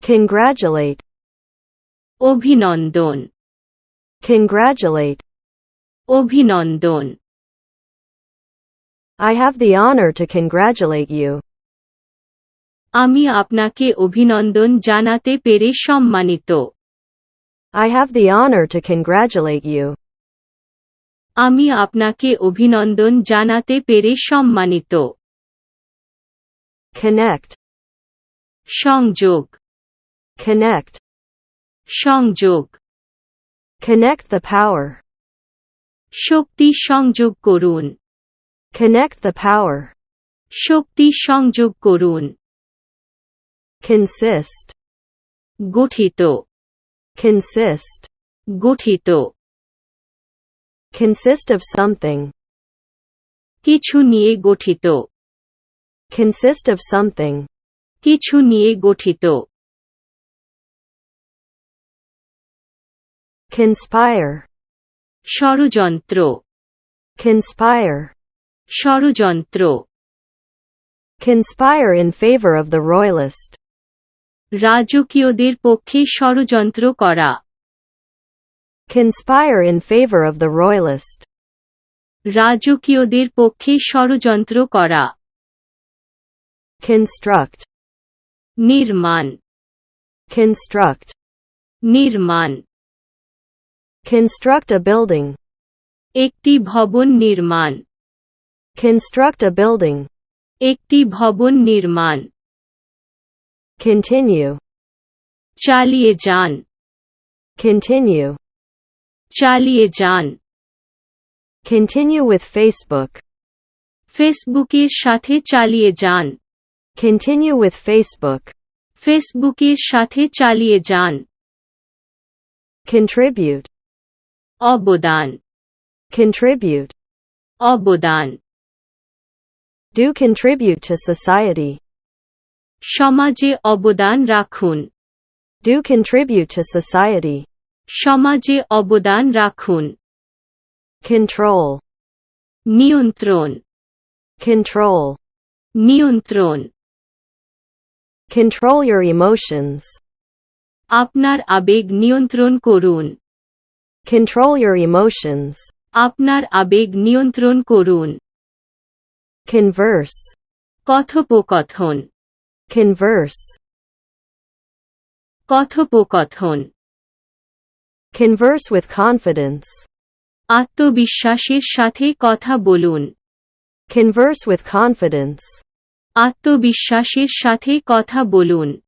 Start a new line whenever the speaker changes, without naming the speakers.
Congratulate.
অভিনন্দন,
Congratulate.
অভিনন্দন।
I have the honor to congratulate you.
আমি আপনাকে অভিনন্দন জানাতে পেরে সম্মানিত।
I have the honor to congratulate you.
আমি আপনাকে অভিনন্দন জানাতে পেরে সম্মানিত।
Connect.
সংযোগ,
Connect.
সংযোগ।
Connect the power.
শক্তি সংযোগ করুন,
Connect the power.
শক্তি সংযোগ করুন।
Consist.
গঠিত,
Consist.
গঠিত।
Consist of something.
কিছু নিয়ে গঠিত,
Consist of something.
কিছু নিয়ে গঠিত।
Conspire.
ষড়যন্ত্র,
Conspire.
ষড়যন্ত্র।
Conspire in favor of the royalist.
রাজকীয়দের পক্ষে ষড়যন্ত্র করা,
Conspire in favor of the royalist.
রাজকীয়দের পক্ষে ষড়যন্ত্র করা।
Construct.
নির্মাণ,
Construct.
নির্মাণ।
Construct a building.
একটি ভবন নির্মাণ,
Construct a building.
একটি ভবন নির্মাণ।
Continue.
চালিয়ে যান,
Continue.
চালিয়ে যান।
Continue with Facebook.
ফেসবুকের সাথে চালিয়ে যান,
Continue with Facebook.
ফেসবুকের সাথে চালিয়ে যান।
Contribute.
অবদান,
Contribute.
অবদান।
Do contribute to society.
সমাজে অবদান রাখুন,
Do contribute to society.
সমাজে অবদান রাখুন।
Control.
নিয়ন্ত্রণ,
Control.
নিয়ন্ত্রণ।
Control your emotions.
আপনার আবেগ নিয়ন্ত্রণ করুন,
Control your emotions.
আপনার আবেগ নিয়ন্ত্রণ করুন।
Converse.
কথোপকথন,
Converse.
কথোপকথন।
Converse with confidence.
আত্মবিশ্বাসের সাথে কথা বলুন,
Converse with confidence.
আত্মবিশ্বাসের সাথে কথা বলুন।